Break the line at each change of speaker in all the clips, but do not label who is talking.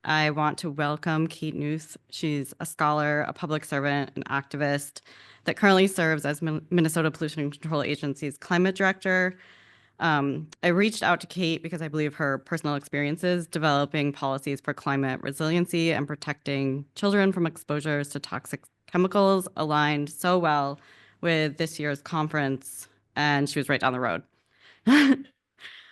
I want to welcome Kate Knuth. She's a scholar, a public servant, an activist that currently serves as Minnesota Pollution Control Agency's climate director. I reached out to Kate because I believe her personal experiences developing policies for climate resiliency and protecting children from exposures to toxic chemicals aligned so well with this year's conference, and she was right down the road.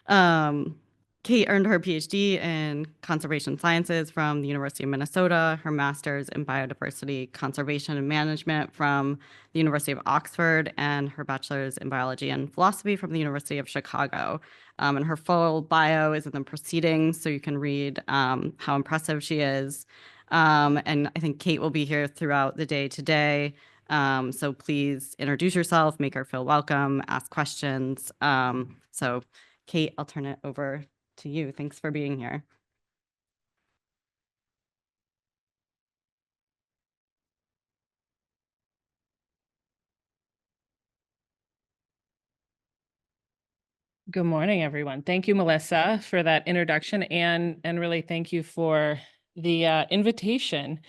Um, Kate earned her PhD in conservation sciences from the University of Minnesota, her master's in biodiversity conservation and management from the University of Oxford, and her bachelor's in biology and philosophy from the University of Chicago. And her full bio is in the proceedings, so you can read how impressive she is. And I think Kate will be here throughout the day today. So please introduce yourself, make her feel welcome, ask questions. So Kate, I'll turn it over to you. Thanks for being here.
Good morning, everyone. Thank you, Melissa, for that introduction, and really thank you for the invitation.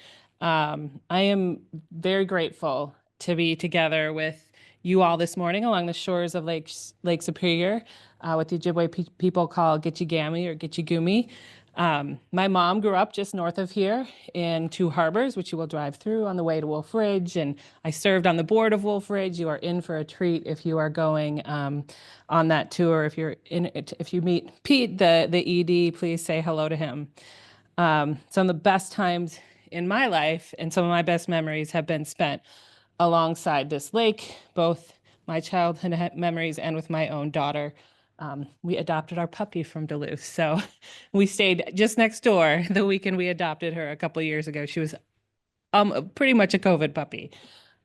I am very grateful to be together with you all this morning along the shores of Lake Superior, what the Ojibwe people call Gitchigami or Gitchigumi. My mom grew up just north of here in Two Harbors, which you will drive through on the way to Wolf Ridge, and I served on the board of Wolf Ridge. You are in for a treat if you are going on that tour. If you meet Pete, the ED, please say hello to him. Some of the best times in my life and some of my best memories have been spent alongside this lake, both my childhood memories and with my own daughter. We adopted our puppy from Duluth, so we stayed just next door the weekend we adopted her a couple of years ago. She was pretty much a COVID puppy.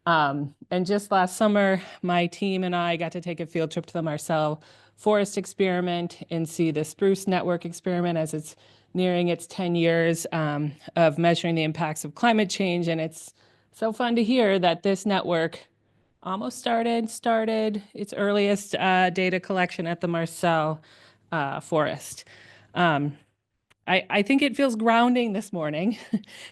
And just last summer, my team and I got to take a field trip to the Marcel Forest Experiment and see the Spruce Network Experiment as it's nearing its 10 years of measuring the impacts of climate change. And it's so fun to hear that this network almost started its earliest data collection at the Marcel Forest. I think it feels grounding this morning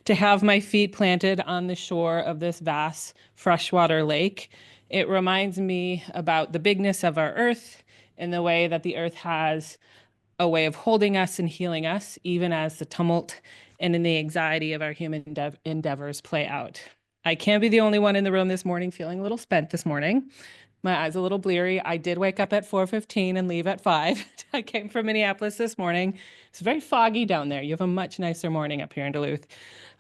to have my feet planted on the shore of this vast freshwater lake. It reminds me about the bigness of our earth and the way that the earth has a way of holding us and healing us, even as the tumult and in the anxiety of our human endeavors play out. I can't be the only one in the room this morning feeling a little spent this morning. My eyes a little bleary. I did wake up at 4:15 and leave at 5. I came from Minneapolis this morning. It's very foggy down there. You have a much nicer morning up here in Duluth.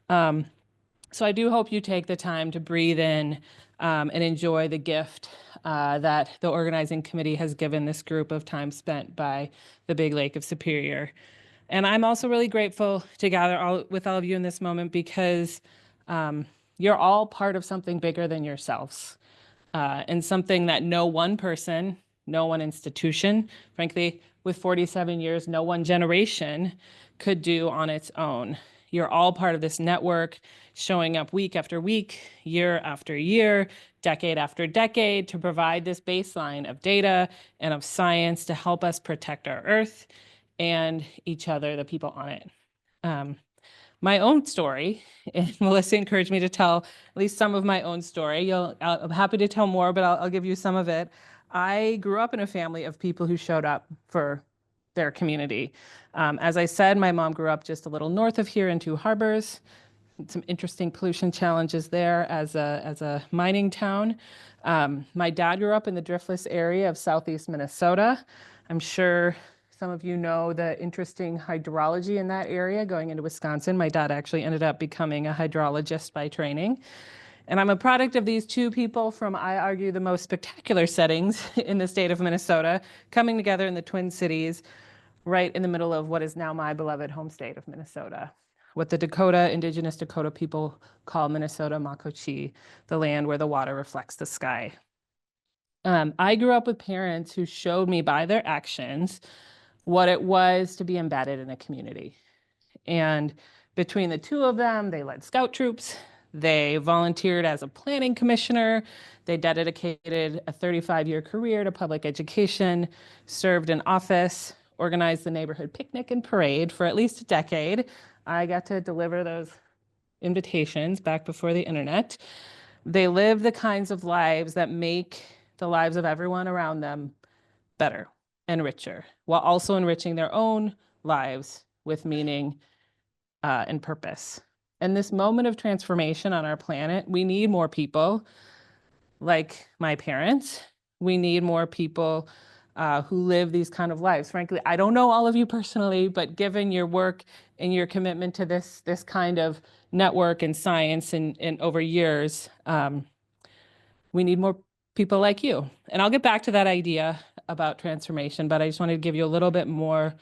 So I do hope you take the time to breathe in and enjoy the gift that the organizing committee has given this group of time spent by the Big Lake of Superior. And I'm also really grateful to gather with all of you in this moment because you're all part of something bigger than yourselves. And something that no one person, no one institution, frankly, with 47 years, no one generation could do on its own. You're all part of this network, showing up week after week, year after year, decade after decade to provide this baseline of data and of science to help us protect our Earth and each other, the people on it. My own story, and Melissa encouraged me to tell at least some of my own story. I'm happy to tell more, but I'll give you some of it. I grew up in a family of people who showed up for their community. As I said, my mom grew up just a little north of here in Two Harbors. Some interesting pollution challenges there as a mining town. My dad grew up in the driftless area of southeast Minnesota. I'm sure some of you know the interesting hydrology in that area going into Wisconsin. My dad actually ended up becoming a hydrologist by training. And I'm a product of these two people from, I argue, the most spectacular settings in the state of Minnesota, coming together in the Twin Cities, right in the middle of what is now my beloved home state of Minnesota, what the indigenous Dakota people call Minnesota Makochi, the land where the water reflects the sky. I grew up with parents who showed me by their actions what it was to be embedded in a community. And between the two of them, they led scout troops, they volunteered as a planning commissioner, they dedicated a 35-year career to public education, served in office, organized the neighborhood picnic and parade for at least a decade, I got to deliver those invitations back before the internet. They live the kinds of lives that make the lives of everyone around them better and richer, while also enriching their own lives with meaning and purpose. In this moment of transformation on our planet, we need more people like my parents. We need more people who live these kind of lives. Frankly, I don't know all of you personally, but given your work and your commitment to this kind of network and science and over years, we need more people like you. And I'll get back to that idea about transformation, but I just wanted to give you a little bit more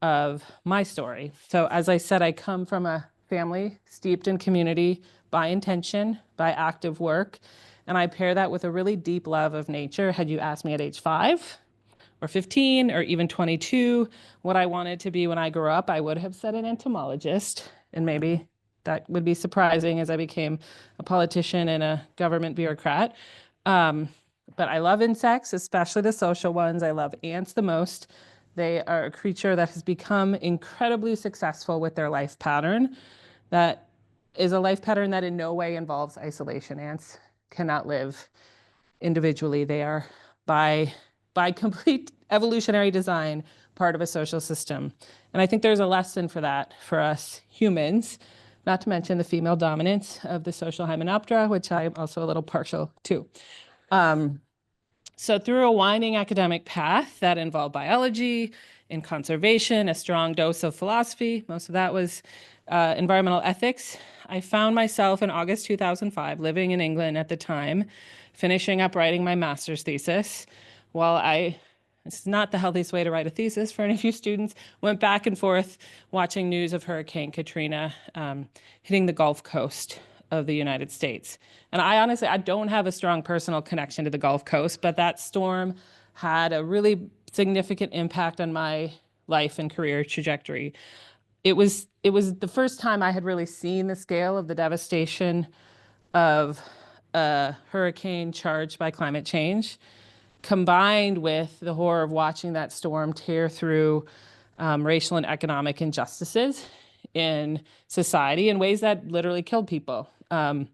of my story. So as I said, I come from a family steeped in community by intention, by active work, and I pair that with a really deep love of nature. Had you asked me at age 5 or 15 or even 22 what I wanted to be when I grew up, I would have said an entomologist, and maybe that would be surprising as I became a politician and a government bureaucrat. But I love insects, especially the social ones. I love ants the most. They are a creature that has become incredibly successful with their life pattern. That is a life pattern that in no way involves isolation. Ants cannot live individually. They are by complete evolutionary design part of a social system. And I think there's a lesson for that for us humans, not to mention the female dominance of the social hymenoptera, which I'm also a little partial to. So through a winding academic path that involved biology and conservation, a strong dose of philosophy, most of that was environmental ethics, I found myself in August 2005, living in England at the time, finishing up writing my master's thesis, while this is not the healthiest way to write a thesis for any of you students, went back and forth watching news of Hurricane Katrina hitting the Gulf Coast of the United States. And I honestly don't have a strong personal connection to the Gulf Coast, but that storm had a really significant impact on my life and career trajectory. It was the first time I had really seen the scale of the devastation of a hurricane charged by climate change, combined with the horror of watching that storm tear through racial and economic injustices in society in ways that literally killed people. And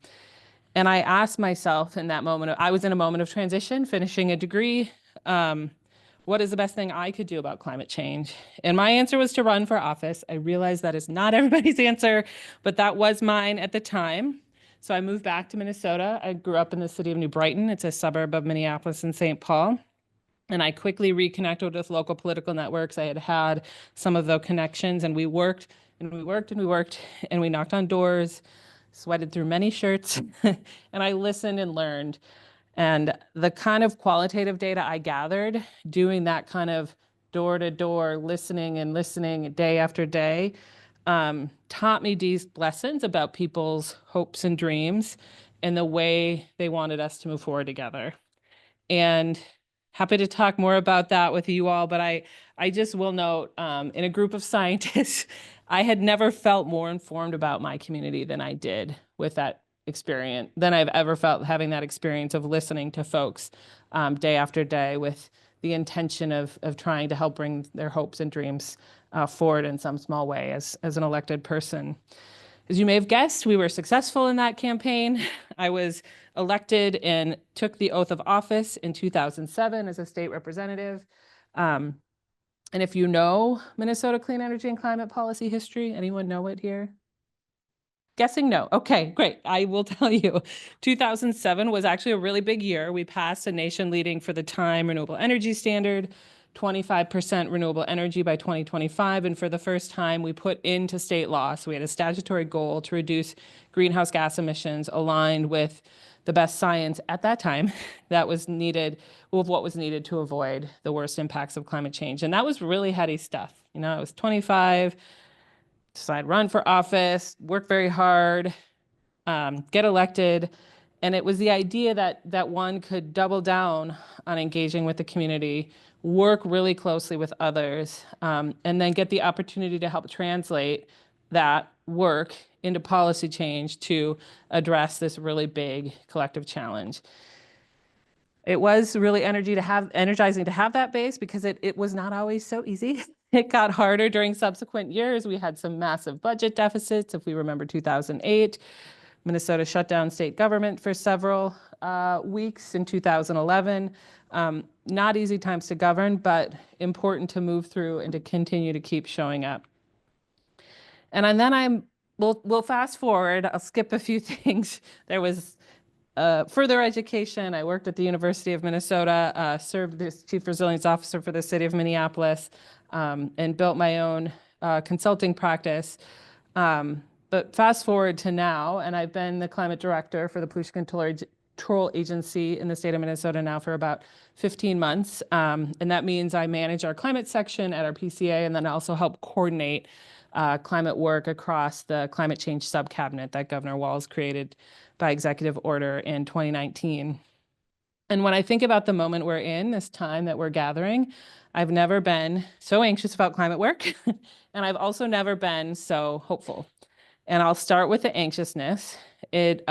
I asked myself in that moment, I was in a moment of transition, finishing a degree. What is the best thing I could do about climate change? And my answer was to run for office. I realize that is not everybody's answer, but that was mine at the time. So I moved back to Minnesota. I grew up in the city of New Brighton. It's a suburb of Minneapolis and St. Paul. And I quickly reconnected with local political networks. I had some of those connections, and we worked and we worked and we worked, and we knocked on doors, sweated through many shirts, and I listened and learned. And the kind of qualitative data I gathered doing that kind of door-to-door listening and listening day after day taught me these lessons about people's hopes and dreams and the way they wanted us to move forward together. And happy to talk more about that with you all, but I just will note, in a group of scientists, I had never felt more informed about my community than I did with that experience, than I've ever felt having that experience of listening to folks day after day with the intention of trying to help bring their hopes and dreams forward in some small way as an elected person. As you may have guessed, we were successful in that campaign. I was elected and took the oath of office in 2007 as a state representative. And if you know Minnesota clean energy and climate policy history, anyone know it here? Guessing no. Okay, great. I will tell you. 2007 was actually a really big year. We passed a nation-leading, for the time, renewable energy standard, 25% renewable energy by 2025. And for the first time, we put into state law, so we had a statutory goal to reduce greenhouse gas emissions aligned with the best science at that time that was needed, with what was needed to avoid the worst impacts of climate change. And that was really heady stuff. You know, I was 25, decide run for office, work very hard, get elected. And it was the idea that one could double down on engaging with the community, work really closely with others, and then get the opportunity to help translate that work into policy change to address this really big collective challenge. It was really energizing to have that base, because it was not always so easy. It got harder during subsequent years. We had some massive budget deficits. If we remember 2008, Minnesota shut down state government for several weeks in 2011. Not easy times to govern, but important to move through and to continue to keep showing up. And then we'll fast forward. I'll skip a few things. There was further education. I worked at the University of Minnesota, served as Chief Resilience Officer for the city of Minneapolis, and built my own consulting practice. But fast forward to now, and I've been the climate director for the Pollution Control Agency in the state of Minnesota now for about 15 months. And that means I manage our climate section at our PCA, and then I also help coordinate climate work across the climate change subcabinet that Governor Walz created by executive order in 2019. And when I think about the moment we're in, this time that we're gathering, I've never been so anxious about climate work, and I've also never been so hopeful. And I'll start with the anxiousness. It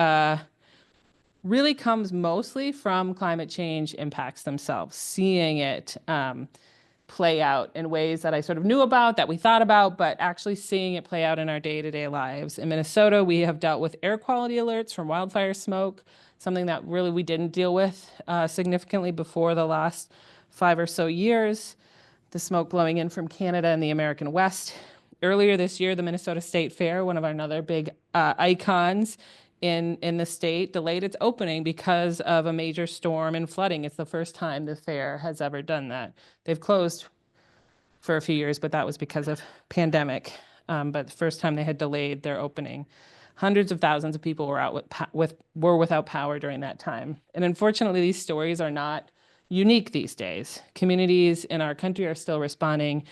really comes mostly from climate change impacts themselves, seeing it play out in ways that I sort of knew about, that we thought about, but actually seeing it play out in our day-to-day lives. In Minnesota, we have dealt with air quality alerts from wildfire smoke, something that really we didn't deal with significantly before the last 5 or so years. The smoke blowing in from Canada and the American West. Earlier this year, the Minnesota State Fair, one of our other big icons in the state, delayed its opening because of a major storm and flooding. It's the first time the fair has ever done that. They've closed for a few years, but that was because of pandemic. But the first time they had delayed their opening. Hundreds of thousands of people were were without power during that time. And unfortunately, these stories are not unique these days. Communities in our country are still responding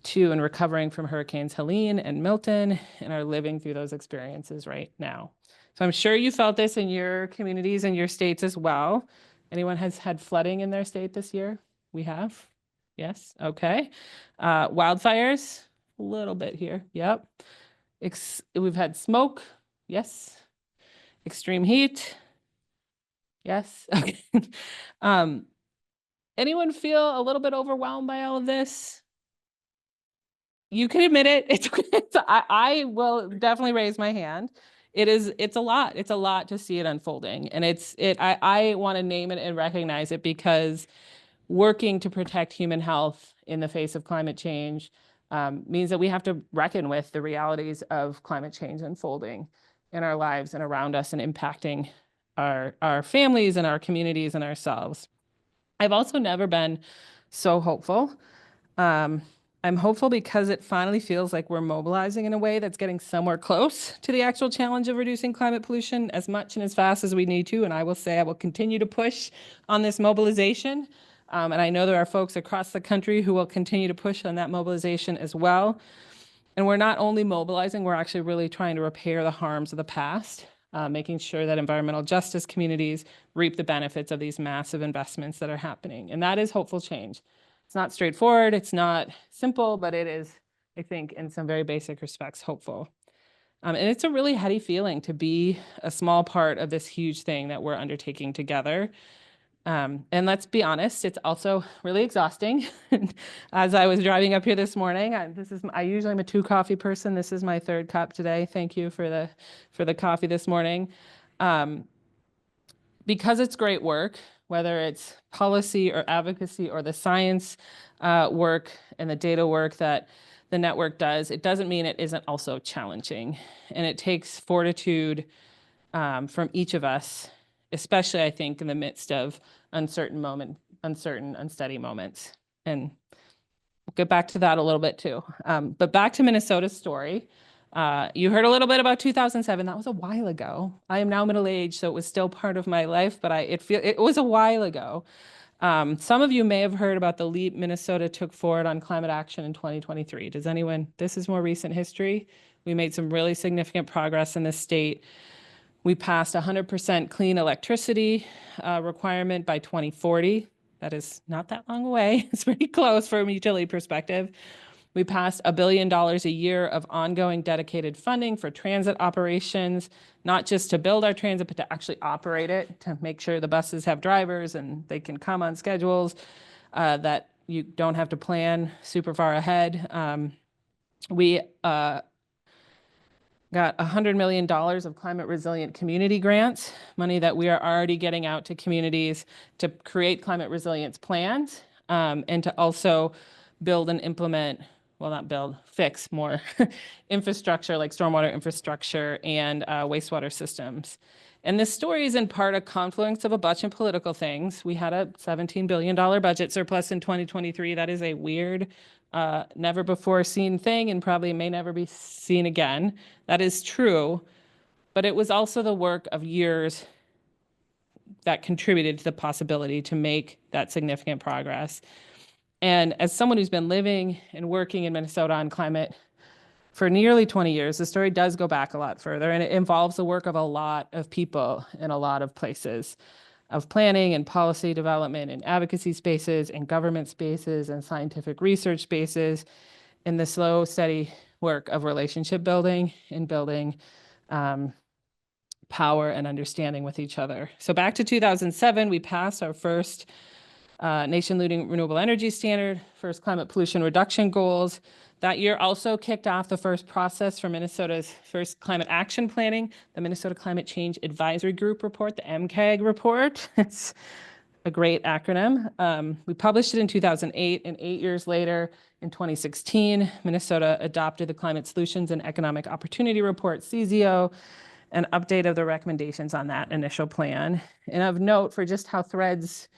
to and recovering from Hurricanes Helene and Milton and are living through those experiences right now. So I'm sure you felt this in your communities and your states as well. Anyone has had flooding in their state this year? We have? Yes, okay. Wildfires, a little bit here, yep. We've had smoke, yes. Extreme heat, yes, okay. Anyone feel a little bit overwhelmed by all of this? You can admit it. I will definitely raise my hand. It's a lot. It's a lot to see it unfolding. And I want to name it and recognize it because working to protect human health in the face of climate change means that we have to reckon with the realities of climate change unfolding in our lives and around us and impacting our families and our communities and ourselves. I've also never been so hopeful. I'm hopeful because it finally feels like we're mobilizing in a way that's getting somewhere close to the actual challenge of reducing climate pollution as much and as fast as we need to. And I will say I will continue to push on this mobilization. And I know there are folks across the country who will continue to push on that mobilization as well. And we're not only mobilizing, we're actually really trying to repair the harms of the past, making sure that environmental justice communities reap the benefits of these massive investments that are happening. And that is hopeful change. It's not straightforward, it's not simple, but it is, I think, in some very basic respects, hopeful. And it's a really heady feeling to be a small part of this huge thing that we're undertaking together. And let's be honest, it's also really exhausting. As I was driving up here this morning, I usually am a 2-coffee person. This is my 3rd cup today. Thank you for the coffee this morning. Because it's great work, whether it's policy or advocacy or the science work and the data work that the network does, it doesn't mean it isn't also challenging. And it takes fortitude from each of us, especially, I think, in the midst of unsteady moments. And we'll get back to that a little bit too. But back to Minnesota's story. You heard a little bit about 2007. That was a while ago. I am now middle-aged, so it was still part of my life, but it was a while ago. Some of you may have heard about the leap Minnesota took forward on climate action in 2023. Does anyone? This is more recent history. We made some really significant progress in this state. We passed 100% clean electricity requirement by 2040. That is not that long away. It's pretty close from a utility perspective. We passed $1 billion a year of ongoing dedicated funding for transit operations, not just to build our transit, but to actually operate it, to make sure the buses have drivers and they can come on schedules, that you don't have to plan super far ahead. We got $100 million of climate resilient community grants, money that we are already getting out to communities to create climate resilience plans, and to also build and implement, well, not build, fix more infrastructure like stormwater infrastructure and wastewater systems. And this story is in part a confluence of a bunch of political things. We had a $17 billion budget surplus in 2023. That is a weird, never before seen thing and probably may never be seen again. That is true, but it was also the work of years that contributed to the possibility to make that significant progress. And as someone who's been living and working in Minnesota on climate for nearly 20 years, the story does go back a lot further, and it involves the work of a lot of people in a lot of places, of planning and policy development and advocacy spaces and government spaces and scientific research spaces, in the slow, steady work of relationship building and building power and understanding with each other. So back to 2007, we passed our first nation-leading renewable energy standard, first climate pollution reduction goals. That year also kicked off the first process for Minnesota's first climate action planning, the Minnesota Climate Change Advisory Group report, the MCAG report. It's a great acronym. We published it in 2008, and 8 years later, in 2016, Minnesota adopted the Climate Solutions and Economic Opportunity Report, CZO, an update of the recommendations on that initial plan. And of note, for just how threads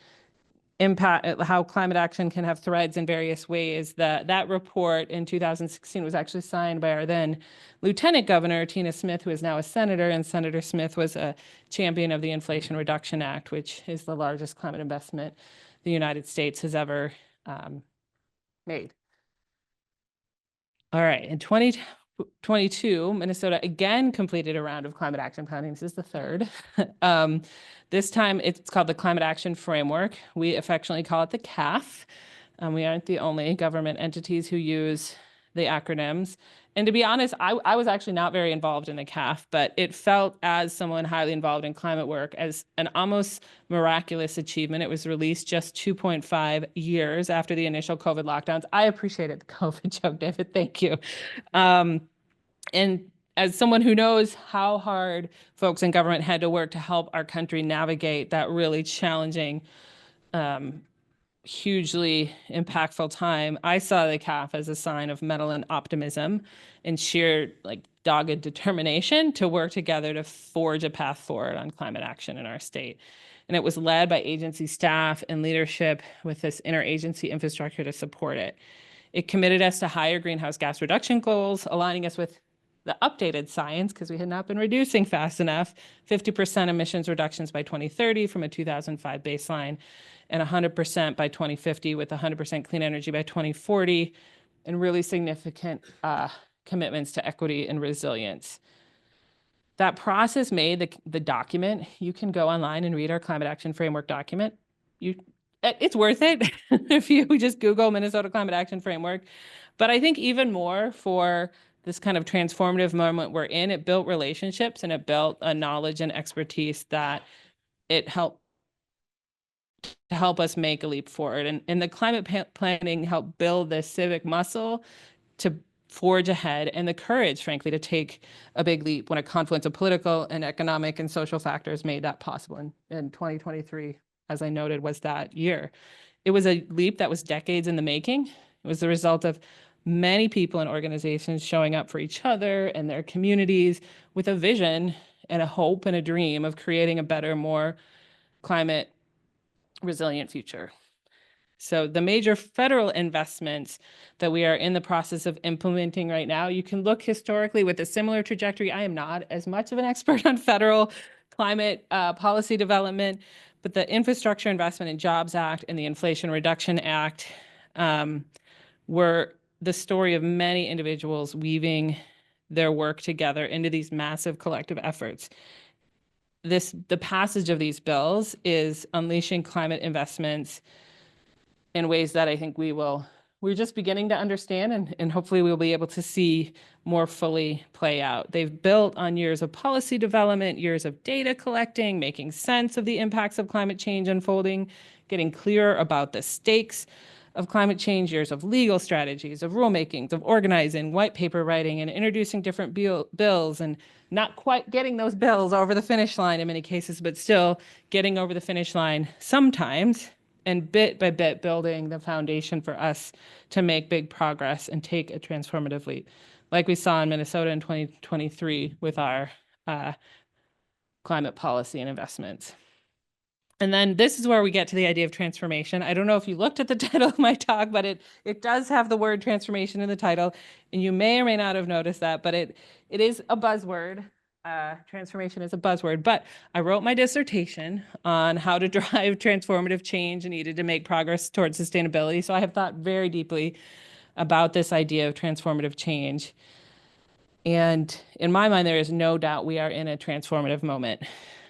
impact, how climate action can have threads in various ways, that report in 2016 was actually signed by our then Lieutenant Governor, Tina Smith, who is now a senator, and Senator Smith was a champion of the Inflation Reduction Act, which is the largest climate investment the United States has ever made. All right, in 2022, Minnesota again completed a round of climate action planning. This is the third. This time it's called the Climate Action Framework. We affectionately call it the CAF. We aren't the only government entities who use the acronyms. And to be honest, I was actually not very involved in the CAF, but it felt, as someone highly involved in climate work, as an almost miraculous achievement. It was released just 2.5 years after the initial COVID lockdowns. I appreciated the COVID joke, David. Thank you. And as someone who knows how hard folks in government had to work to help our country navigate that really challenging, hugely impactful time, I saw the CAF as a sign of mettle and optimism and sheer dogged determination to work together to forge a path forward on climate action in our state. And it was led by agency staff and leadership with this interagency infrastructure to support it. It committed us to higher greenhouse gas reduction goals, aligning us with the updated science, because we had not been reducing fast enough, 50% emissions reductions by 2030 from a 2005 baseline, and 100% by 2050 with 100% clean energy by 2040, and really significant commitments to equity and resilience. That process made the document. You can go online and read our Climate Action Framework document. It's worth it if you just Google Minnesota Climate Action Framework. But I think even more for this kind of transformative moment we're in, it built relationships and it built a knowledge and expertise that it helped to help us make a leap forward. And the climate planning helped build this civic muscle to forge ahead and the courage, frankly, to take a big leap when a confluence of political and economic and social factors made that possible. In 2023, as I noted, was that year. It was a leap that was decades in the making. It was the result of many people and organizations showing up for each other and their communities with a vision and a hope and a dream of creating a better, more climate resilient future. So the major federal investments that we are in the process of implementing right now, you can look historically with a similar trajectory. I am not as much of an expert on federal climate policy development, but the Infrastructure Investment and Jobs Act and the Inflation Reduction Act were the story of many individuals weaving their work together into these massive collective efforts. The passage of these bills is unleashing climate investments in ways that I think we're just beginning to understand and hopefully we'll be able to see more fully play out. They've built on years of policy development, years of data collecting, making sense of the impacts of climate change unfolding, getting clearer about the stakes of climate change, years of legal strategies, of rulemakings, of organizing, white paper writing, and introducing different bills, and not quite getting those bills over the finish line in many cases, but still getting over the finish line sometimes, and bit by bit building the foundation for us to make big progress and take a transformative leap, like we saw in Minnesota in 2023 with our climate policy and investments. And then this is where we get to the idea of transformation. I don't know if you looked at the title of my talk, but it does have the word transformation in the title, and you may or may not have noticed that, but it is a buzzword. Transformation is a buzzword, but I wrote my dissertation on how to drive transformative change and needed to make progress towards sustainability. So I have thought very deeply about this idea of transformative change. And in my mind, there is no doubt we are in a transformative moment.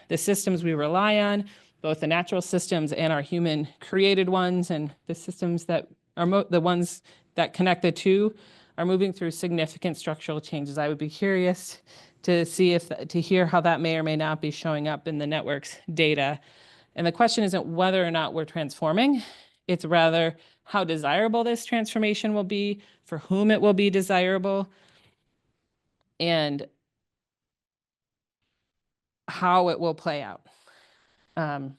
The systems we rely on, both the natural systems and our human created ones, and the systems that are the ones that connect the two, are moving through significant structural changes. I would be curious to see to hear how that may or may not be showing up in the network's data. And the question isn't whether or not we're transforming, it's rather how desirable this transformation will be, for whom it will be desirable, and how it will play out. And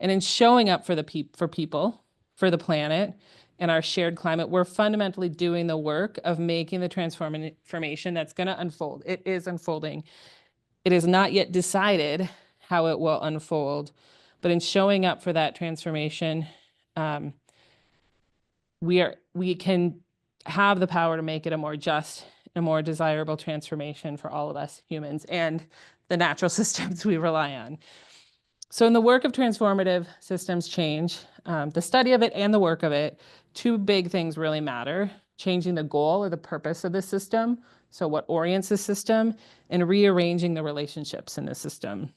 in showing up for people, for the planet, and our shared climate, we're fundamentally doing the work of making the transformation that's going to unfold. It is unfolding. It is not yet decided how it will unfold, but in showing up for that transformation, we can have the power to make it a more just, a more desirable transformation for all of us humans and the natural systems we rely on. So in the work of transformative systems change, the study of it and the work of it, two big things really matter: changing the goal or the purpose of the system, so what orients the system, and rearranging the relationships in the system.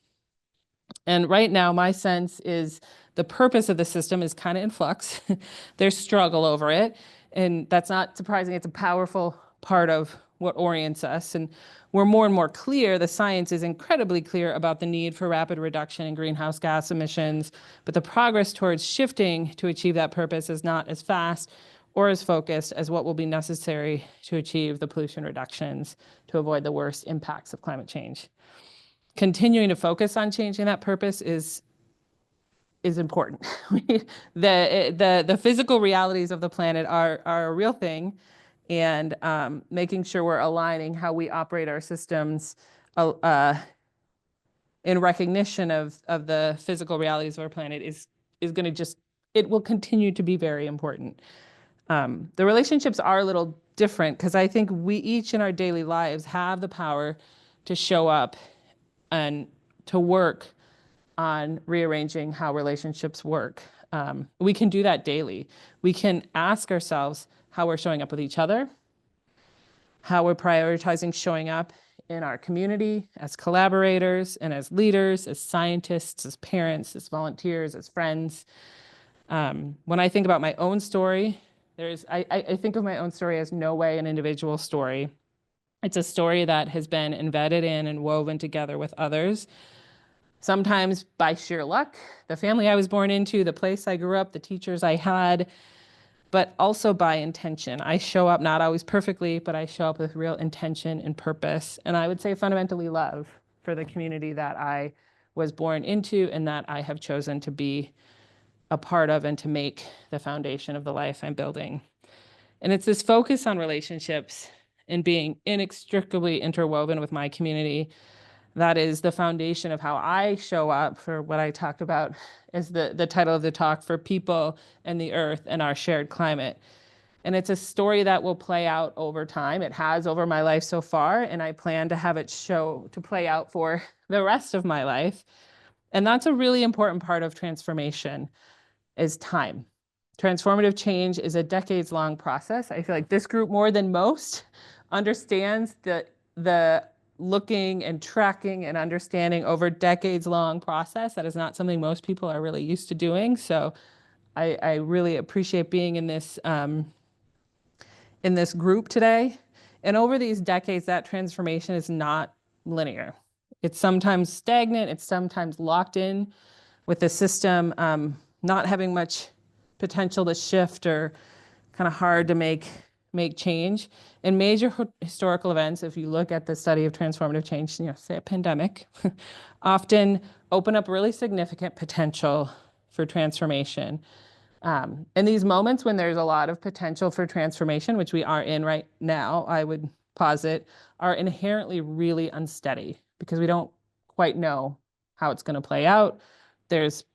And right now, my sense is the purpose of the system is kind of in flux. There's struggle over it, and that's not surprising. It's a powerful part of what orients us. And we're more and more clear, the science is incredibly clear about the need for rapid reduction in greenhouse gas emissions, but the progress towards shifting to achieve that purpose is not as fast or as focused as what will be necessary to achieve the pollution reductions to avoid the worst impacts of climate change. Continuing to focus on changing that purpose is important. The physical realities of the planet are a real thing, and making sure we're aligning how we operate our systems in recognition of the physical realities of our planet is going to it will continue to be very important. The relationships are a little different because I think we each in our daily lives have the power to show up and to work on rearranging how relationships work. We can do that daily. We can ask ourselves how we're showing up with each other, how we're prioritizing showing up in our community as collaborators and as leaders, as scientists, as parents, as volunteers, as friends. When I think about my own story, I think of my own story as no way an individual story. It's a story that has been embedded in and woven together with others, sometimes by sheer luck, the family I was born into, the place I grew up, the teachers I had, but also by intention. I show up not always perfectly, but I show up with real intention and purpose. And I would say fundamentally love for the community that I was born into and that I have chosen to be a part of and to make the foundation of the life I'm building. And it's this focus on relationships and being inextricably interwoven with my community that is the foundation of how I show up for what I talked about as the title of the talk, for people and the earth and our shared climate. And it's a story that will play out over time. It has over my life so far, and I plan to have it play out for the rest of my life. And that's a really important part of transformation, is time. Transformative change is a decades-long process. I feel like this group, more than most, understands the looking and tracking and understanding over decades-long process. That is not something most people are really used to doing. So I really appreciate being in this group today. And over these decades, that transformation is not linear. It's sometimes stagnant. It's sometimes locked in with the system not having much potential to shift or kind of hard to make change. And major historical events, if you look at the study of transformative change, say a pandemic, often open up really significant potential for transformation. And these moments when there's a lot of potential for transformation, which we are in right now, I would posit, are inherently really unsteady because we don't quite know how it's going to play out. There's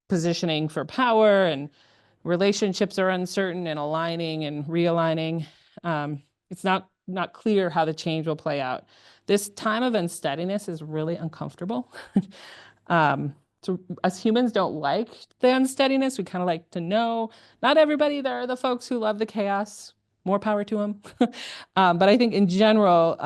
positioning for power, and relationships are uncertain and aligning and realigning. It's not clear how the change will play out. This time of unsteadiness is really uncomfortable. So us humans don't like the unsteadiness. We kind of like to know. Not everybody, there are the folks who love the chaos. More power to them. But I think in general,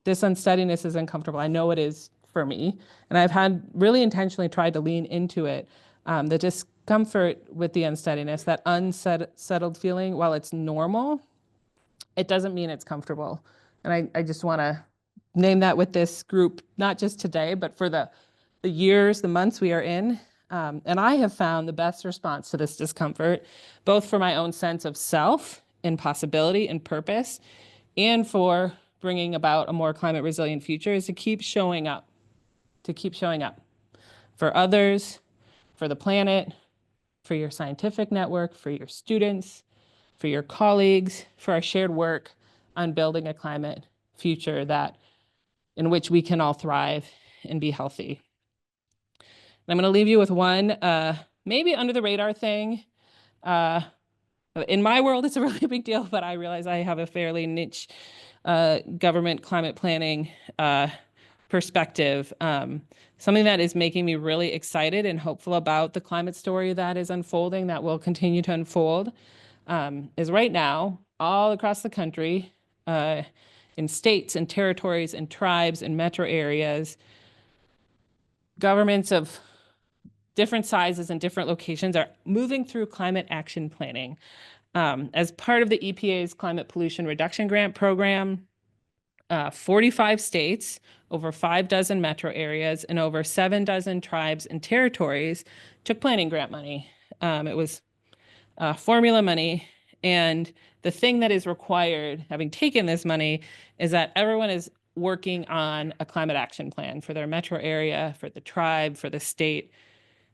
this unsteadiness is uncomfortable. I know it is for me. And I've had really intentionally tried to lean into it. The discomfort with the unsteadiness, that unsettled feeling, while it's normal, it doesn't mean it's comfortable. And I just want to name that with this group, not just today, but for the years, the months we are in. And I have found the best response to this discomfort, both for my own sense of self and possibility and purpose, and for bringing about a more climate resilient future, is to keep showing up, for others, for the planet, for your scientific network, for your students, for your colleagues, for our shared work on building a climate future in which we can all thrive and be healthy. I'm going to leave you with one, maybe under the radar thing. In my world, it's a really big deal, but I realize I have a fairly niche government climate planning perspective. Something that is making me really excited and hopeful about the climate story that is unfolding, that will continue to unfold, is right now, all across the country, in states and territories and tribes and metro areas, governments of different sizes and different locations are moving through climate action planning. As part of the EPA's Climate Pollution Reduction Grant Program, 45 states, over 6 metro areas, and over 7 tribes and territories took planning grant money. It was formula money. And the thing that is required, having taken this money, is that everyone is working on a climate action plan for their metro area, for the tribe, for the state,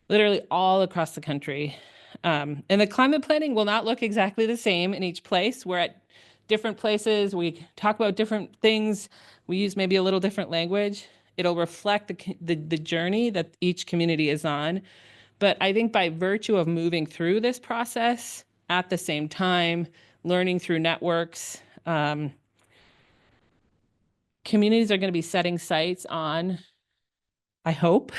literally all across the country. And the climate planning will not look exactly the same in each place. We're at different places. We talk about different things. We use maybe a little different language. It'll reflect the journey that each community is on. But I think by virtue of moving through this process at the same time, learning through networks, communities are going to be setting sights on, I hope,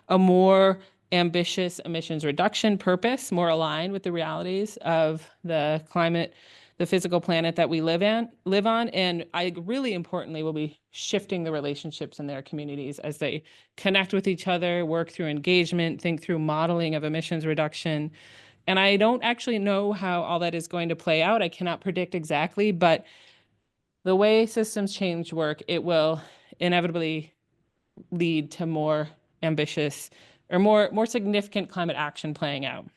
a more ambitious emissions reduction purpose, more aligned with the realities of the climate, the physical planet that we live on. And I really importantly will be shifting the relationships in their communities as they connect with each other, work through engagement, think through modeling of emissions reduction. And I don't actually know how all that is going to play out. I cannot predict exactly, but the way systems change work, it will inevitably lead to more ambitious or more significant climate action playing out.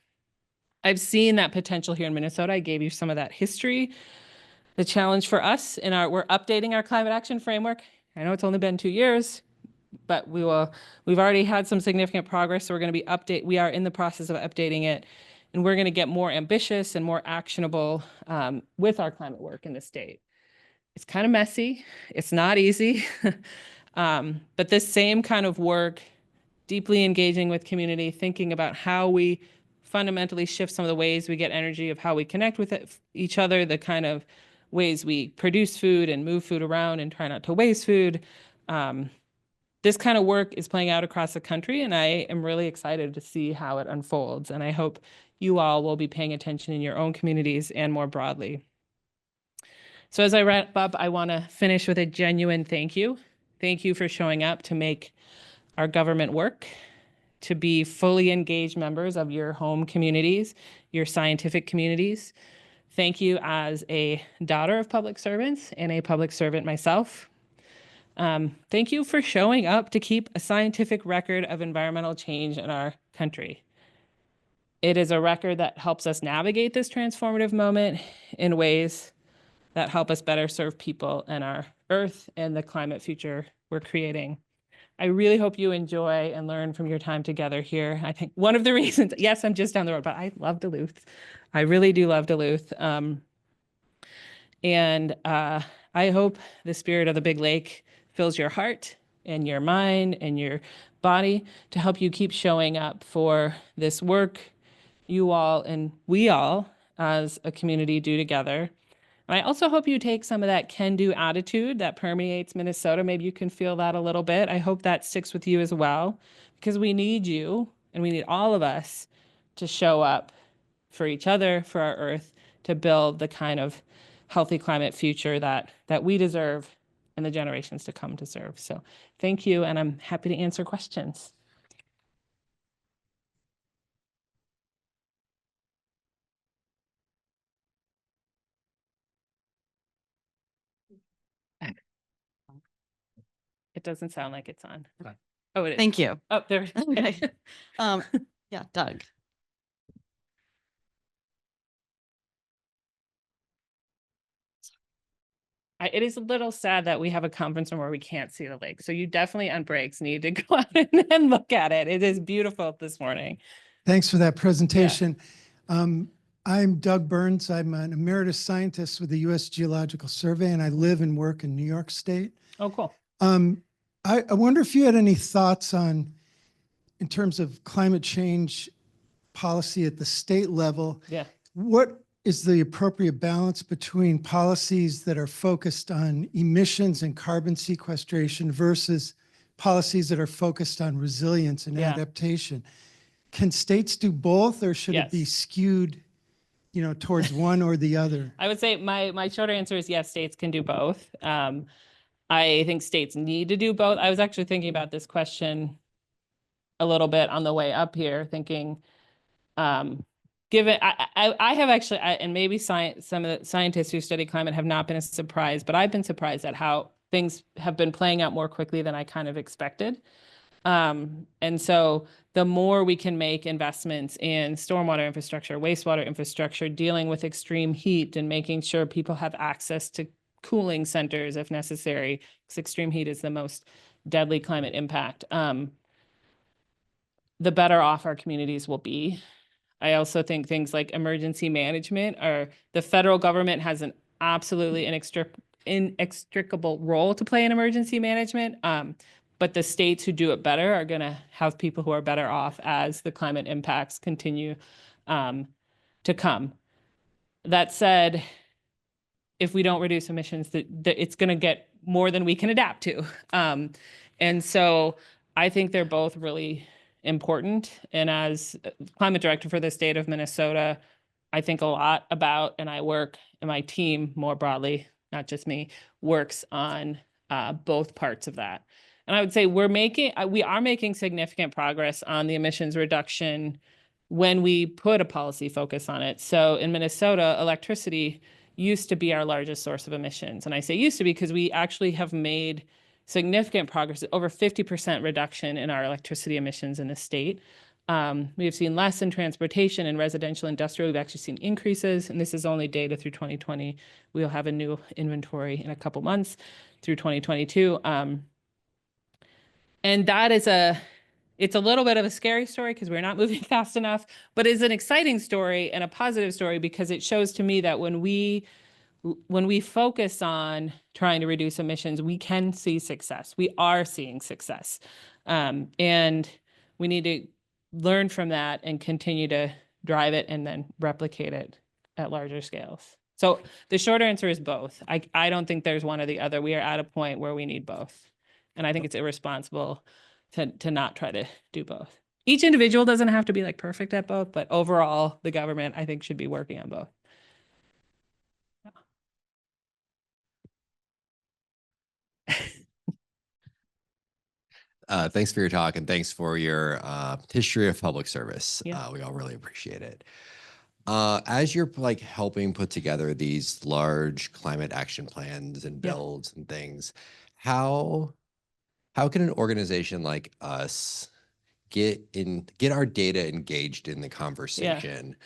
I've seen that potential here in Minnesota. I gave you some of that history. The challenge for us we're updating our climate action framework. I know it's only been 2 years, but we've already had some significant progress. So we are in the process of updating it, and we're going to get more ambitious and more actionable with our climate work in the state. It's kind of messy. It's not easy. But this same kind of work, deeply engaging with community, thinking about how we fundamentally shift some of the ways we get energy, of how we connect with each other, the kind of ways we produce food and move food around and try not to waste food. This kind of work is playing out across the country, and I am really excited to see how it unfolds. And I hope you all will be paying attention in your own communities and more broadly. So as I wrap up, I want to finish with a genuine thank you. Thank you for showing up to make our government work, to be fully engaged members of your home communities, your scientific communities. Thank you as a daughter of public servants and a public servant myself. Thank you for showing up to keep a scientific record of environmental change in our country. It is a record that helps us navigate this transformative moment in ways that help us better serve people and our Earth and the climate future we're creating. I really hope you enjoy and learn from your time together here. I think one of the reasons, yes, I'm just down the road, but I love Duluth. I really do love Duluth. I hope the spirit of the big lake fills your heart and your mind and your body to help you keep showing up for this work you all and we all as a community do together. And I also hope you take some of that can-do attitude that permeates Minnesota. Maybe you can feel that a little bit. I hope that sticks with you as well, because we need you and we need all of us to show up for each other, for our Earth, to build the kind of healthy climate future that we deserve and the generations to come deserve. So thank you, and I'm happy to answer questions. It doesn't sound like it's on.
Okay.
Oh, it is.
Thank you.
Oh, there.
Okay. Yeah, Doug.
It is a little sad that we have a conference room where we can't see the lake. So you definitely on breaks need to go out and look at it. It is beautiful this morning.
Thanks for that presentation. I'm Doug Burns. I'm an emeritus scientist with the U.S. Geological Survey, and I live and work in New York State.
Oh, cool.
I wonder if you had any thoughts on, in terms of climate change policy at the state level,
Yeah.
what is the appropriate balance between policies that are focused on emissions and carbon sequestration versus policies that are focused on resilience and adaptation? Can states do both, or should it be skewed, towards one or the other?
I would say my short answer is yes, states can do both. I think states need to do both. I was actually thinking about this question a little bit on the way up here, thinking, given I have actually, and maybe some of the scientists who study climate have not been as surprised, but I've been surprised at how things have been playing out more quickly than I kind of expected. And so the more we can make investments in stormwater infrastructure, wastewater infrastructure, dealing with extreme heat and making sure people have access to cooling centers if necessary, because extreme heat is the most deadly climate impact, the better off our communities will be. I also think things like emergency management, or the federal government has an absolutely inextricable role to play in emergency management. But the states who do it better are going to have people who are better off as the climate impacts continue to come. That said, if we don't reduce emissions, it's going to get more than we can adapt to. And so I think they're both really important. And as climate director for the state of Minnesota, I think a lot about, and I work, and my team more broadly, not just me, works on both parts of that. And I would say we are making significant progress on the emissions reduction when we put a policy focus on it. So in Minnesota, electricity used to be our largest source of emissions. And I say used to be because we actually have made significant progress, over 50% reduction in our electricity emissions in the state. We have seen less in transportation and residential industrial. We've actually seen increases, and this is only data through 2020. We'll have a new inventory in a couple months through 2022. And that is it's a little bit of a scary story because we're not moving fast enough, but it's an exciting story and a positive story because it shows to me that when we focus on trying to reduce emissions, we can see success. We are seeing success. And we need to learn from that and continue to drive it and then replicate it at larger scales. So the short answer is both. I don't think there's one or the other. We are at a point where we need both. And I think it's irresponsible to not try to do both. Each individual doesn't have to be like perfect at both, but overall, the government, I think, should be working on both.
Thanks for your talk, and thanks for your history of public service.
Yeah.
We all really appreciate it. As you're helping put together these large climate action plans and builds and things, how can an organization like us get our data engaged in the conversation.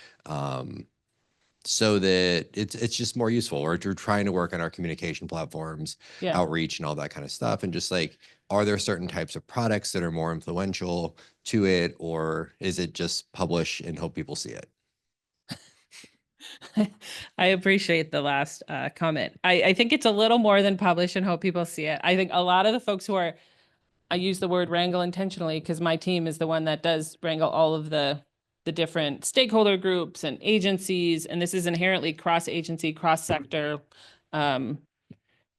So that it's just more useful. We're trying to work on our communication platforms, outreach and all that kind of stuff. And just like, are there certain types of products that are more influential to it, or is it just publish and hope people see it?
I appreciate the last comment. I think it's a little more than publish and hope people see it. I think a lot of the folks who are, I use the word wrangle intentionally because my team is the one that does wrangle all of the different stakeholder groups and agencies. And this is inherently cross-agency, cross-sector,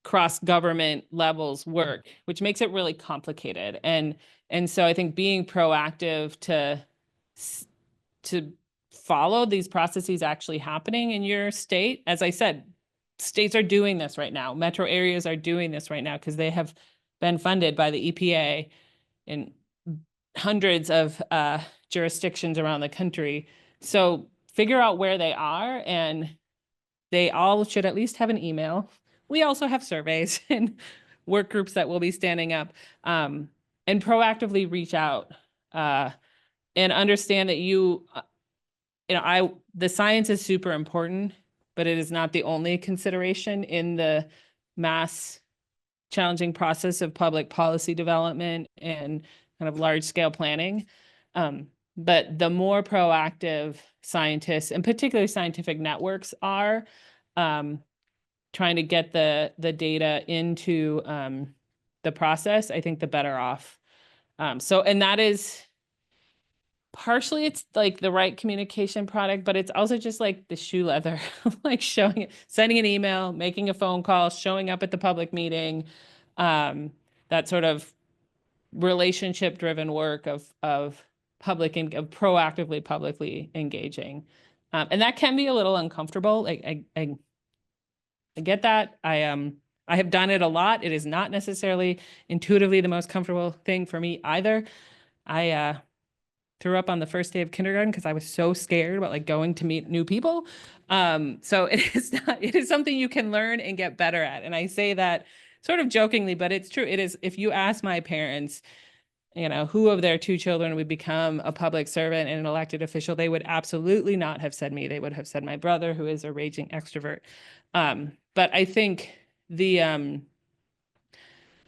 cross-government levels work, which makes it really complicated. And so I think being proactive to follow these processes actually happening in your state. As I said, states are doing this right now. Metro areas are doing this right now because they have been funded by the EPA in hundreds of jurisdictions around the country. So figure out where they are, and they all should at least have an email. We also have surveys and work groups that will be standing up, and proactively reach out and understand that the science is super important, but it is not the only consideration in the mass challenging process of public policy development and kind of large scale planning. But the more proactive scientists, and particularly scientific networks, are trying to get the data into the process, I think the better off. And that is partially, it's like the right communication product, but it's also just like the shoe leather, like sending an email, making a phone call, showing up at the public meeting, that sort of relationship driven work of proactively publicly engaging. And that can be a little uncomfortable. Like I get that. I have done it a lot. It is not necessarily intuitively the most comfortable thing for me either. I threw up on the first day of kindergarten because I was so scared about like going to meet new people. So it is something you can learn and get better at. And I say that sort of jokingly, but it's true. It is, if you ask my parents, who of their 2 children would become a public servant and an elected official, they would absolutely not have said me. They would have said my brother, who is a raging extrovert. But I think the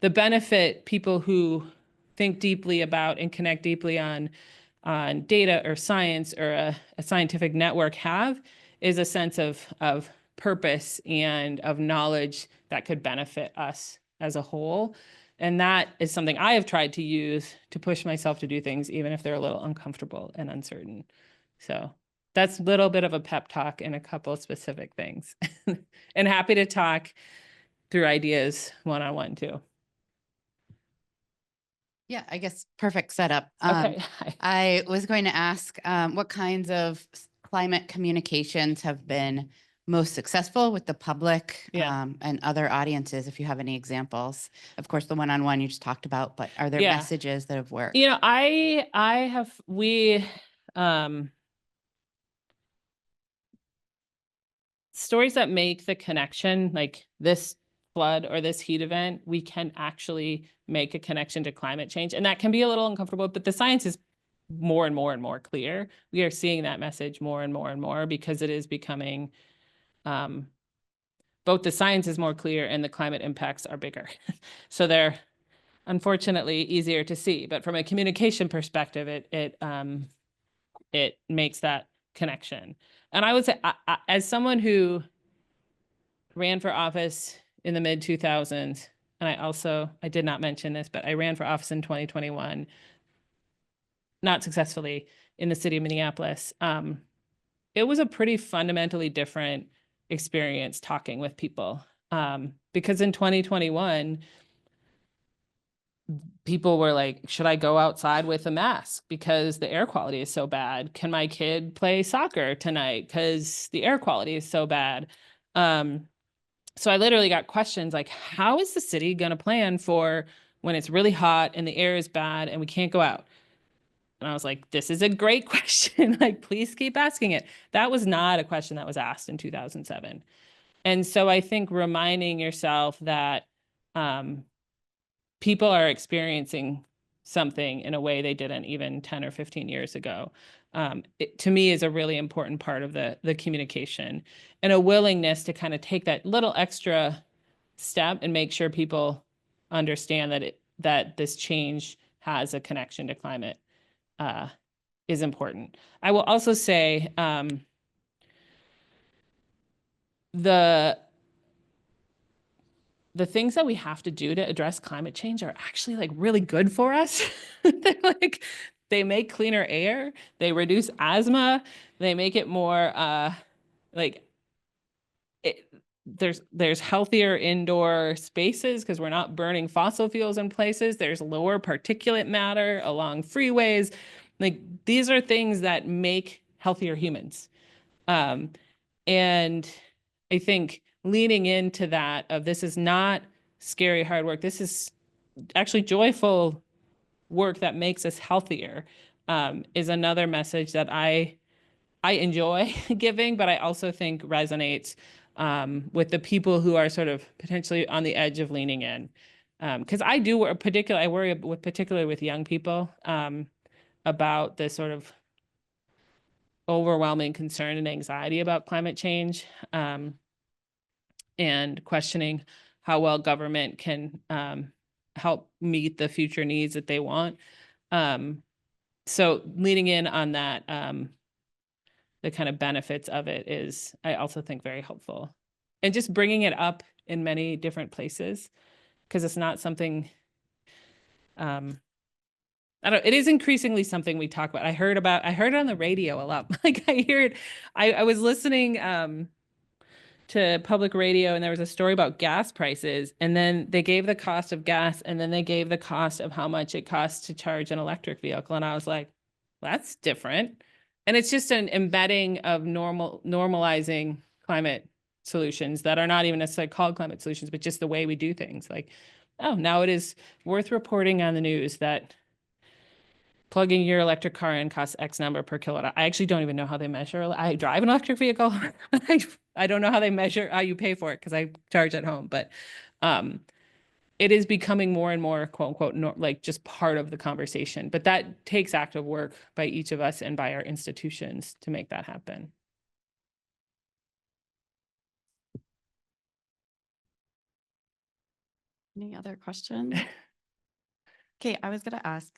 benefit people who think deeply about and connect deeply on data or science or a scientific network have is a sense of purpose and of knowledge that could benefit us as a whole. And that is something I have tried to use to push myself to do things, even if they're a little uncomfortable and uncertain. So that's a little bit of a pep talk in a couple of specific things. And happy to talk through ideas one-on-one too.
Yeah, I guess perfect setup.
Okay.
I was going to ask what kinds of climate communications have been most successful with the public and other audiences, if you have any examples. Of course, the one-on-one you just talked about, but are there messages that have worked?
Stories that make the connection, like this flood or this heat event, we can actually make a connection to climate change. And that can be a little uncomfortable, but the science is more and more and more clear. We are seeing that message more and more and more because it is becoming, both the science is more clear and the climate impacts are bigger. So they're unfortunately easier to see, but from a communication perspective, it makes that connection. And I would say, as someone who ran for office in the mid 2000s, and I did not mention this, but I ran for office in 2021, not successfully, in the city of Minneapolis. It was a pretty fundamentally different experience talking with people, because in 2021, people were like, should I go outside with a mask because the air quality is so bad? Can my kid play soccer tonight because the air quality is so bad? So I literally got questions like, how is the city going to plan for when it's really hot and the air is bad and we can't go out? And I was like, this is a great question. Like, please keep asking it. That was not a question that was asked in 2007. And so I think reminding yourself that people are experiencing something in a way they didn't even 10 or 15 years ago. It, to me, is a really important part of the communication, and a willingness to kind of take that little extra step and make sure people understand that this change has a connection to climate is important. I will also say the things that we have to do to address climate change are actually like really good for us. They're like, they make cleaner air, they reduce asthma, they make it more there's healthier indoor spaces because we're not burning fossil fuels in places. There's lower particulate matter along freeways. Like, these are things that make healthier humans. And I think leaning into that of this is not scary hard work. This is actually joyful work that makes us healthier, is another message that I enjoy giving, but I also think resonates with the people who are sort of potentially on the edge of leaning in. Because I worry particularly with young people about this sort of overwhelming concern and anxiety about climate change, and questioning how well government can help meet the future needs that they want. So leaning in on that, the kind of benefits of it is, I also think, very helpful. And just bringing it up in many different places, because it's not something, it is increasingly something we talk about. I heard it on the radio a lot. Like, I was listening to public radio, and there was a story about gas prices, and then they gave the cost of gas, and then they gave the cost of how much it costs to charge an electric vehicle. And I was like, well, that's different. And it's just an embedding of normalizing climate solutions that are not even necessarily called climate solutions, but just the way we do things. Like, oh, now it is worth reporting on the news that plugging your electric car in costs X number per kilowatt. I actually don't even know how they measure. I drive an electric vehicle. I don't know how they measure how you pay for it because I charge at home. But it is becoming more and more, quote unquote, like just part of the conversation. But that takes active work by each of us and by our institutions to make that happen.
Any other questions? Okay, I was going to ask,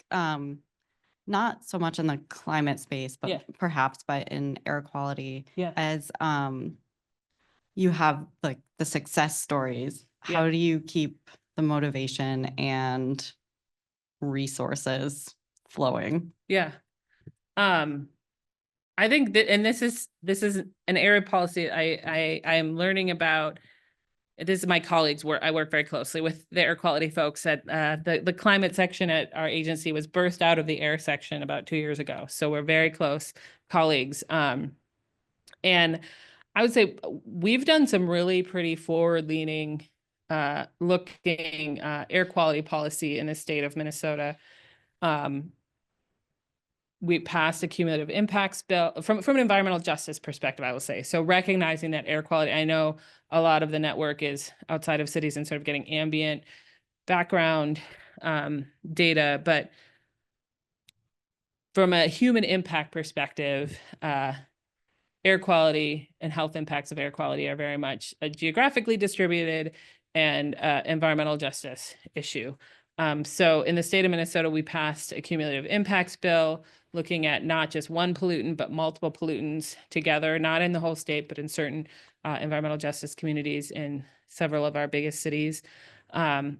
not so much in the climate space, but perhaps in air quality, as you have like the success stories, how do you keep the motivation and resources flowing?
Yeah. I think that, and this is an area of policy I am learning about. This is my colleagues I work very closely with the air quality folks at the climate section at our agency was birthed out of the air section about 2 years ago. So we're very close colleagues. And I would say we've done some really pretty forward-leaning looking air quality policy in the state of Minnesota. We passed a cumulative impacts bill from an environmental justice perspective, I will say. So recognizing that air quality, I know a lot of the network is outside of cities and sort of getting ambient background data, but from a human impact perspective, air quality and health impacts of air quality are very much a geographically distributed and environmental justice issue. So in the state of Minnesota, we passed a cumulative impacts bill looking at not just one pollutant, but multiple pollutants together, not in the whole state, but in certain environmental justice communities in several of our biggest cities.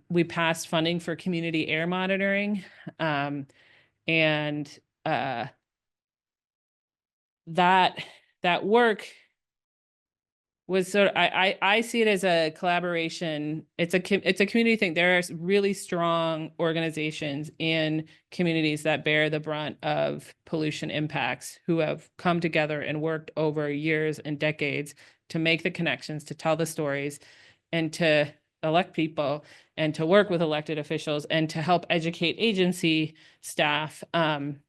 We passed funding for community air monitoring, and that work was sort of, I see it as a collaboration. It's a community thing. There are really strong organizations in communities that bear the brunt of pollution impacts who have come together and worked over years and decades to make the connections, to tell the stories, and to elect people and to work with elected officials and to help educate agency staff. And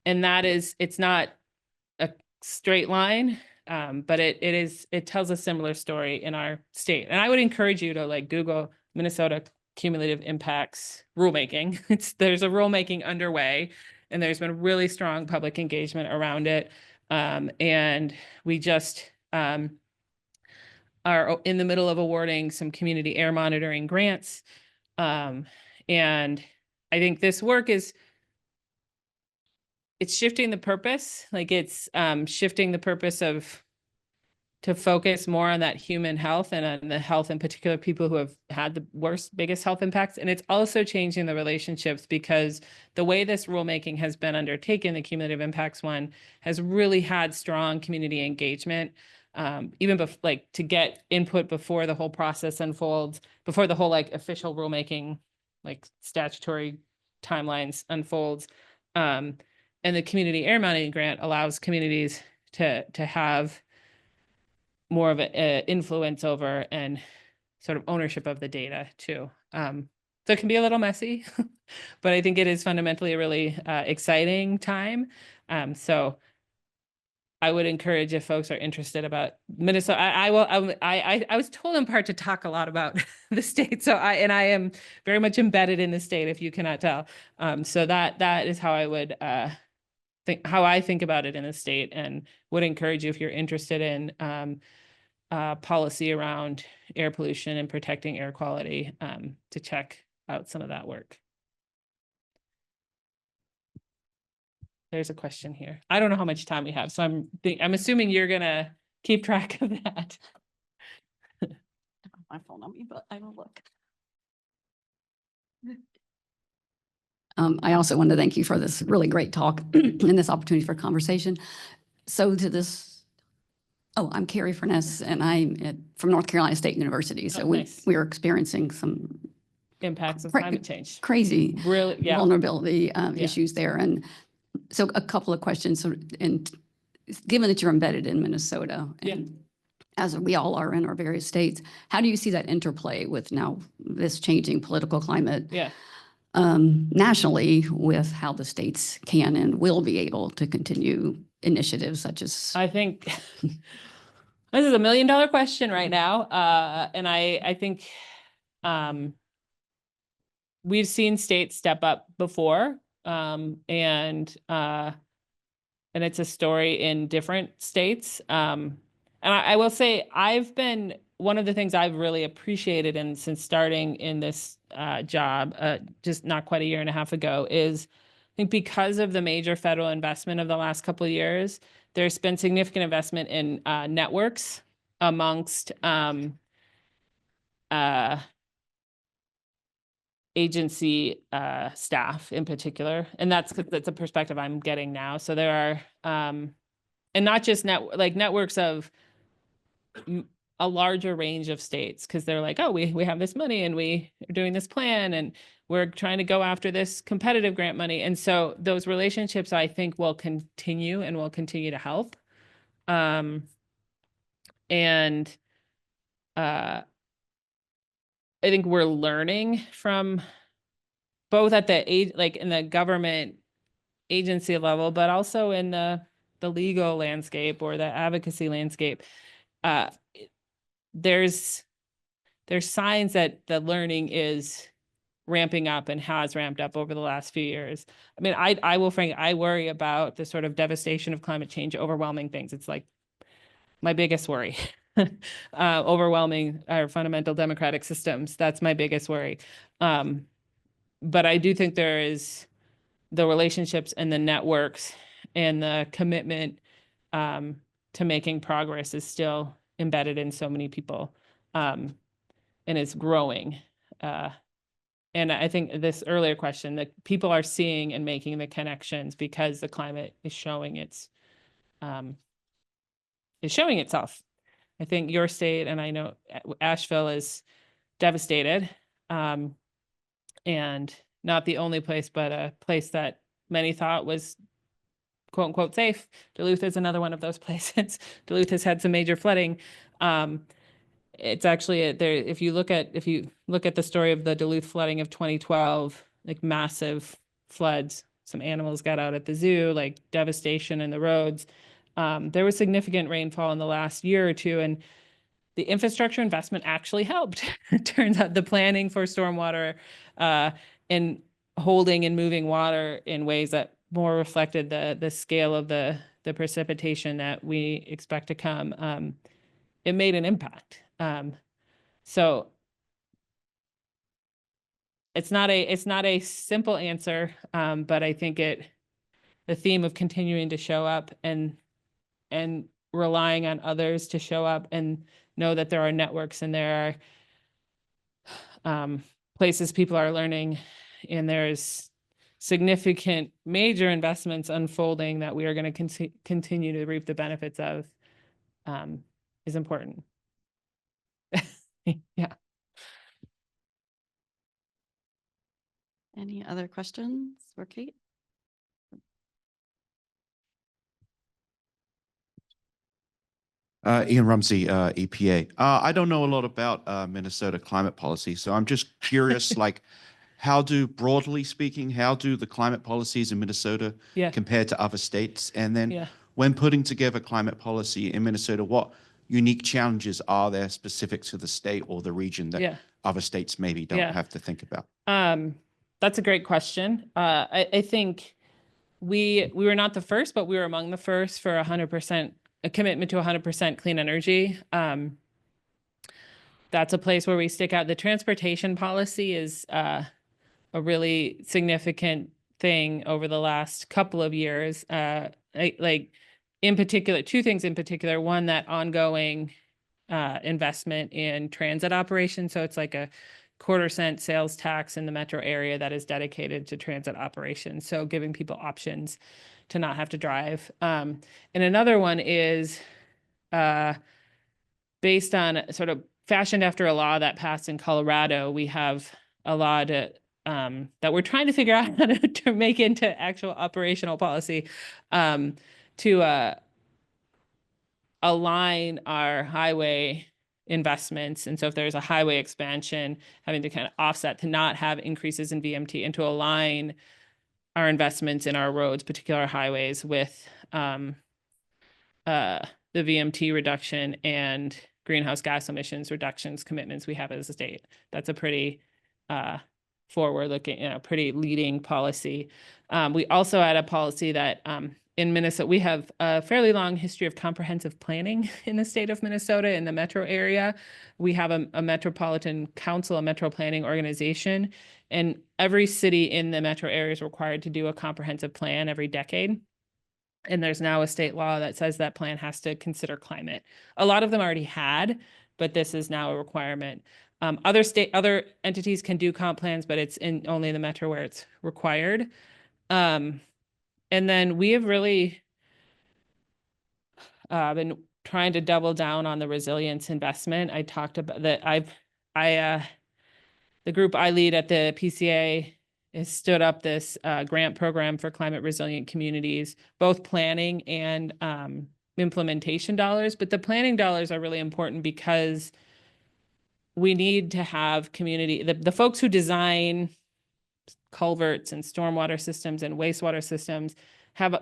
that is, it's not a straight line. But it tells a similar story in our state. And I would encourage you to like Google Minnesota cumulative impacts rulemaking. There's a rulemaking underway, and there's been really strong public engagement around it. And we just are in the middle of awarding some community air monitoring grants. And I think this work it's shifting the purpose, like it's shifting the purpose to focus more on that human health and on the health in particular people who have had the biggest health impacts. And it's also changing the relationships, because the way this rulemaking has been undertaken, the cumulative impacts one, has really had strong community engagement, even to get input before the whole process unfolds, before the whole like official rulemaking, like statutory timelines unfolds. And the community air monitoring grant allows communities to have more of an influence over and sort of ownership of the data too. So it can be a little messy, but I think it is fundamentally a really exciting time. So I would encourage, if folks are interested about Minnesota, I was told in part to talk a lot about the state. So I am very much embedded in the state, if you cannot tell. So that is how I would how I think about it in the state, and would encourage you, if you're interested in policy around air pollution and protecting air quality, to check out some of that work. There's a question here. I don't know how much time we have, so I'm assuming you're gonna keep track of that.
My phone on me, but I will look. I also want to thank you for this really great talk and this opportunity for conversation. So to this, I'm Carrie Furness, and I'm from North Carolina State University. So
nice.
we are experiencing some
impacts of climate change.
Crazy
Really, yeah.
vulnerability issues there. And so a couple of questions. And given that you're embedded in Minnesota, and as we all are in our various states, how do you see that interplay with now this changing political climate? Nationally, with how the states can and will be able to continue initiatives such as...
I think this is $1 million question right now. And I think we've seen states step up before, and it's a story in different states. And I will say, one of the things I've really appreciated, and since starting in this job just not quite a year and a half ago, is I think because of the major federal investment of the last couple of years, there's been significant investment in networks amongst agency staff in particular. And that's a perspective I'm getting now. So there are, and not just networks of a larger range of states, because they're like, oh, we have this money and we are doing this plan and we're trying to go after this competitive grant money. And so those relationships, I think, will continue and will continue to help. And I think we're learning from both at the in the government agency level, but also in the legal landscape or the advocacy landscape. There's signs that the learning is ramping up and has ramped up over the last few years. I mean, I will frankly, I worry about the sort of devastation of climate change overwhelming things. It's like my biggest worry. Overwhelming our fundamental democratic systems. That's my biggest worry. But I do think there is the relationships and the networks and the commitment to making progress is still embedded in so many people, and it's growing. And I think this earlier question, that people are seeing and making the connections because the climate is showing itself. I think your state, and I know Asheville, is devastated, and not the only place, but a place that many thought was quote unquote safe. Duluth is another one of those places. Duluth has had some major flooding. It's actually there. If you look at the story of the Duluth flooding of 2012, like massive floods, some animals got out at the zoo, like devastation in the roads. There was significant rainfall in the last year or two, and the infrastructure investment actually helped. It turns out the planning for stormwater and holding and moving water in ways that more reflected the scale of the precipitation that we expect to come, it made an impact. So it's not a simple answer, but I think the theme of continuing to show up and relying on others to show up and know that there are networks and there are places people are learning, and there's significant major investments unfolding that we are going to continue to reap the benefits of, is important. Yeah.
Any other questions for Kate?
Ian Rumsey, EPA. I don't know a lot about Minnesota climate policy, so I'm just curious, like, broadly speaking, how do the climate policies in Minnesota compare to other states? And then when putting together climate policy in Minnesota, what unique challenges are there specific to the state or the region that other states maybe don't have to think about?
That's a great question. I think we were not the first, but we were among the first for 100%. A commitment to 100% clean energy. That's a place where we stick out. The transportation policy is a really significant thing over the last couple of years. Like in particular, two things in particular. One, that ongoing investment in transit operations. So it's like a 1/4-cent sales tax in the metro area that is dedicated to transit operations. So giving people options to not have to drive. And another one is based on sort of fashioned after a law that passed in Colorado. We have a law that we're trying to figure out how to make into actual operational policy to align our highway investments. And so if there's a highway expansion, having to kind of offset to not have increases in VMT and to align our investments in our roads, particular highways, with the VMT reduction and greenhouse gas emissions reductions commitments we have as a state. That's a pretty forward-looking, pretty leading policy. We also had a policy that in Minnesota, we have a fairly long history of comprehensive planning in the state of Minnesota in the metro area. We have a metropolitan council, a metro planning organization, and every city in the metro area is required to do a comprehensive plan every decade. And there's now a state law that says that plan has to consider climate. A lot of them already had, but this is now a requirement. Other entities can do comp plans, but it's only in the metro where it's required. And then we have really been trying to double down on the resilience investment. I talked about that. The group I lead at the PCA has stood up this grant program for climate resilient communities, both planning and implementation dollars. But the planning dollars are really important because we need to have community, the folks who design culverts and stormwater systems and wastewater systems have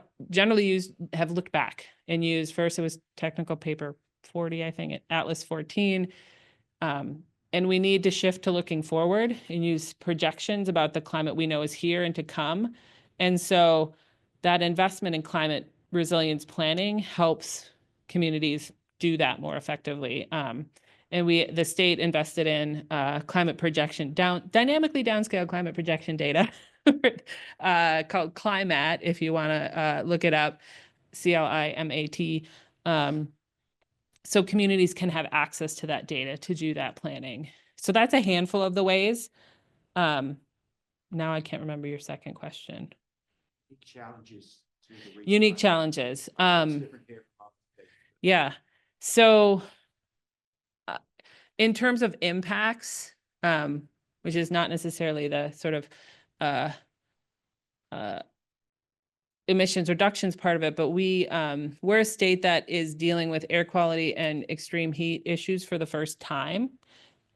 looked back and used, first it was technical paper 40, I think, Atlas 14. And we need to shift to looking forward and use projections about the climate we know is here and to come. And so that investment in climate resilience planning helps communities do that more effectively. And the state invested in climate projection, dynamically downscaled climate projection data called CLIMAT, if you want to look it up, CLIMAT. So communities can have access to that data to do that planning. So that's a handful of the ways. Now I can't remember your second question.
Challenges.
Unique challenges. Yeah. So in terms of impacts, which is not necessarily the sort of emissions reductions part of it, but we're a state that is dealing with air quality and extreme heat issues for the first time.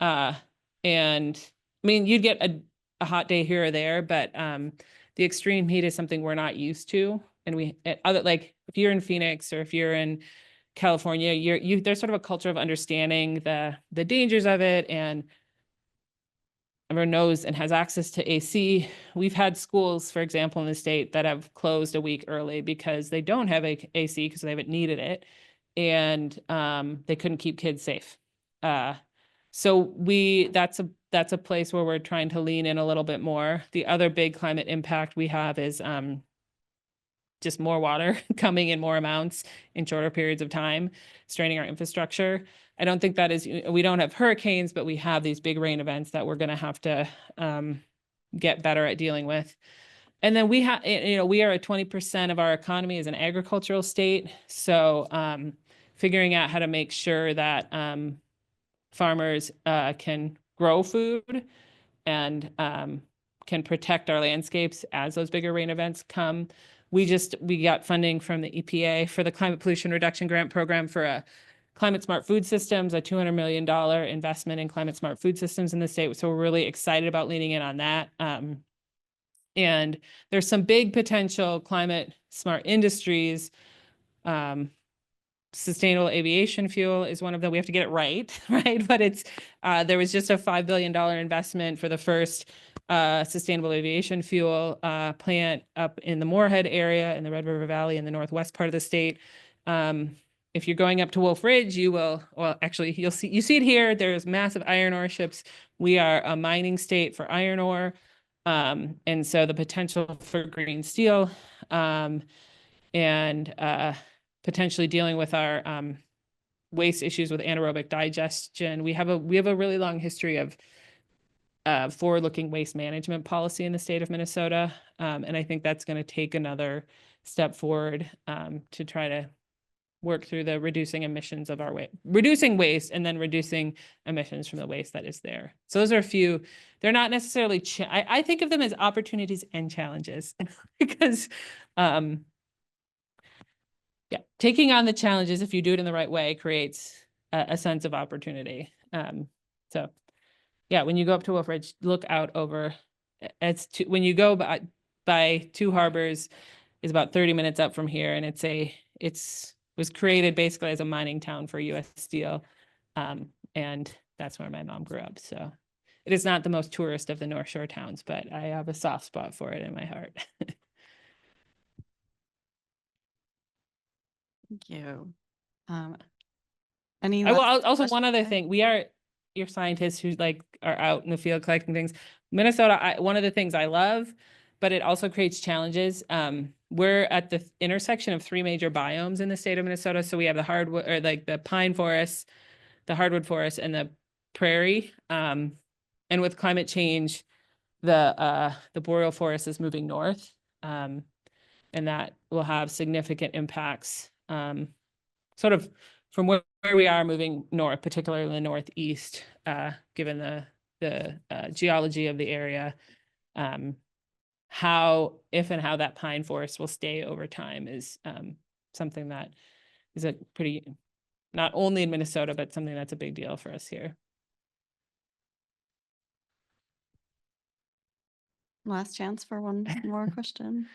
And I mean, you'd get a hot day here or there, but the extreme heat is something we're not used to. And like if you're in Phoenix or if you're in California, there's sort of a culture of understanding the dangers of it, and everyone knows and has access to AC. We've had schools, for example, in the state that have closed a week early because they don't have AC because they haven't needed it, and they couldn't keep kids safe. So that's a place where we're trying to lean in a little bit more. The other big climate impact we have is just more water coming in more amounts in shorter periods of time, straining our infrastructure. I don't think that is, we don't have hurricanes, but we have these big rain events that we're going to have to get better at dealing with. And then we have, we are at 20% of our economy is an agricultural state. So figuring out how to make sure that farmers can grow food and can protect our landscapes as those bigger rain events come. We got funding from the EPA for the Climate Pollution Reduction Grant Program for a climate smart food systems, a $200 million investment in climate smart food systems in the state. So we're really excited about leaning in on that. And there's some big potential climate smart industries. Sustainable aviation fuel is one of them. We have to get it right? But it's there was just a $5 billion investment for the first sustainable aviation fuel plant up in the Moorhead area in the Red River Valley in the northwest part of the state. If you're going up to Wolf Ridge, you will, well, actually, you see it here. There's massive iron ore ships. We are a mining state for iron ore. And so the potential for green steel and potentially dealing with our waste issues with anaerobic digestion. We have a really long history of forward-looking waste management policy in the state of Minnesota. And I think that's going to take another step forward to try to work through the reducing emissions of our reducing waste and then reducing emissions from the waste that is there. So those are a few. They're not necessarily, I think of them as opportunities and challenges because taking on the challenges, if you do it in the right way, creates a sense of opportunity. So yeah, when you go up to Wolf Ridge, look out over, when you go by Two Harbors is about 30 minutes up from here. And was created basically as a mining town for U.S. Steel. And that's where my mom grew up. So it is not the most tourist of the North Shore towns, but I have a soft spot for it in my heart.
Thank you.
Also, one other thing, we are your scientists who are out in the field collecting things. Minnesota, one of the things I love, but it also creates challenges. We're at the intersection of 3 major biomes in the state of Minnesota. So we have the hardwood, or the pine forest, the hardwood forest, and the prairie. And with climate change, the boreal forest is moving north, and that will have significant impacts. Sort of from where we are moving north, particularly in the northeast, given the geology of the area. How that pine forest will stay over time is something that is a pretty, not only in Minnesota, but something that's a big deal for us here.
Last chance for one more question.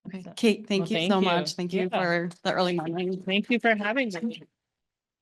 Okay, Kate, thank you so much. Thank you for the early morning.
Thank you for having me.